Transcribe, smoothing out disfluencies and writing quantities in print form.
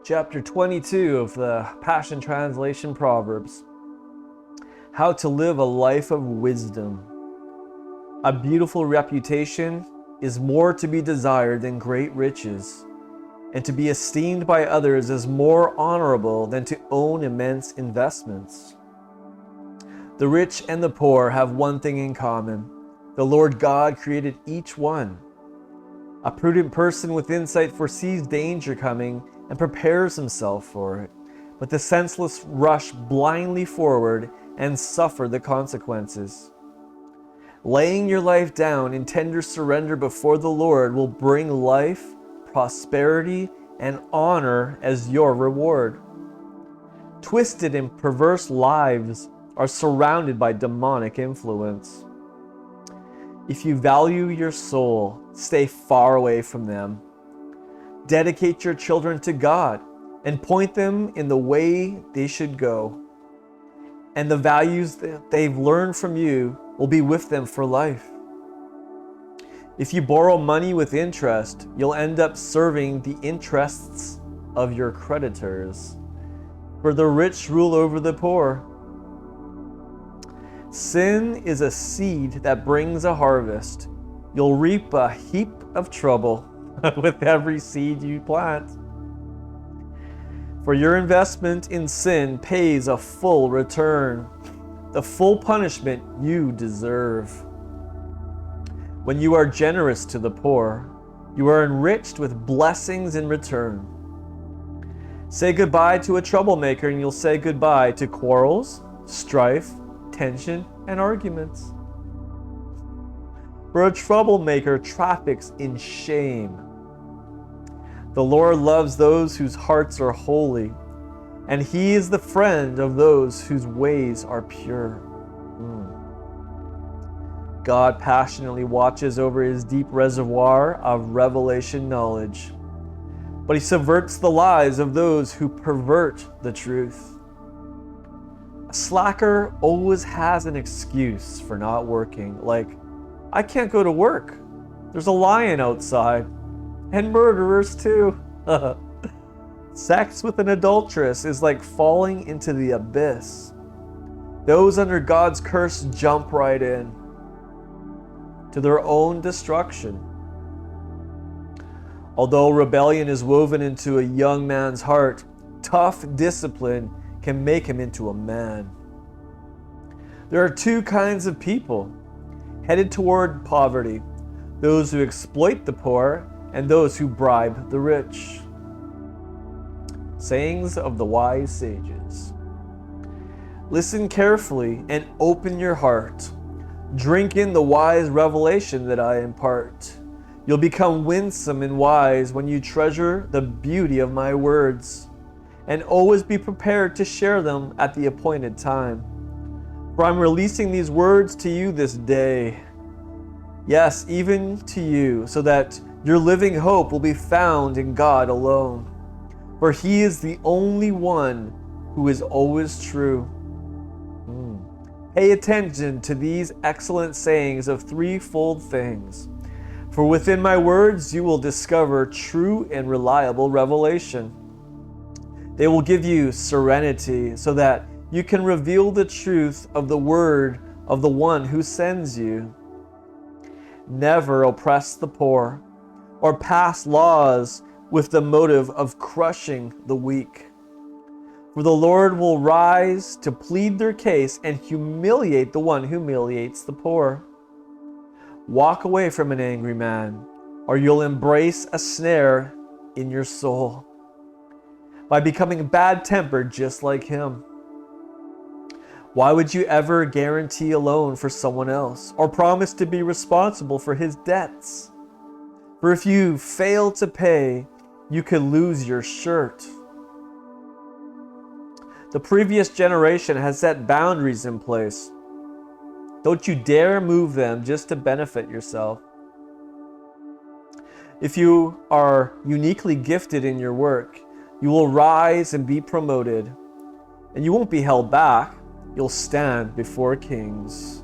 Chapter 22 of the Passion Translation Proverbs. How to live a life of wisdom. A beautiful reputation is more to be desired than great riches, and to be esteemed by others is more honorable than to own immense investments. The rich and the poor have one thing in common. The Lord God created each one. A prudent person with insight foresees danger coming and prepares himself for it, but the senseless rush blindly forward and suffer the consequences. Laying your life down in tender surrender before the Lord will bring life, prosperity, and honor as your reward. Twisted and perverse lives are surrounded by demonic influence. If you value your soul, stay far away from them. Dedicate your children to God and point them in the way they should go. And the values that they've learned from you will be with them for life. If you borrow money with interest, you'll end up serving the interests of your creditors. For the rich rule over the poor. Sin is a seed that brings a harvest. You'll reap a heap of trouble with every seed you plant. For your investment in sin pays a full return, the full punishment you deserve. When you are generous to the poor, you are enriched with blessings in return. Say goodbye to a troublemaker and you'll say goodbye to quarrels, strife, tension, and arguments. For a troublemaker traffics in shame. The Lord loves those whose hearts are holy, and He is the friend of those whose ways are pure. God passionately watches over His deep reservoir of revelation knowledge, but He subverts the lies of those who pervert the truth. A slacker always has an excuse for not working, like, I can't go to work. There's a lion outside. And murderers too. Sex with an adulteress is like falling into the abyss. Those under God's curse jump right in to their own destruction. Although rebellion is woven into a young man's heart, tough discipline can make him into a man. There are two kinds of people headed toward poverty: those who exploit the poor and those who bribe the rich. Sayings of the wise sages. Listen carefully and open your heart. Drink in the wise revelation that I impart. You'll become winsome and wise when you treasure the beauty of my words, and always be prepared to share them at the appointed time. For I'm releasing these words to you this day. Yes, even to you, so that your living hope will be found in God alone. For He is the only one who is always true. Pay attention to these excellent sayings of threefold things. For within my words you will discover true and reliable revelation. They will give you serenity so that you can reveal the truth of the word of the one who sends you. Never oppress the poor or pass laws with the motive of crushing the weak. For the Lord will rise to plead their case and humiliate the one who humiliates the poor. Walk away from an angry man, or you'll embrace a snare in your soul by becoming bad-tempered just like him. Why would you ever guarantee a loan for someone else or promise to be responsible for his debts? For if you fail to pay, you could lose your shirt. The previous generation has set boundaries in place. Don't you dare move them just to benefit yourself. If you are uniquely gifted in your work, you will rise and be promoted, and you won't be held back. You'll stand before kings.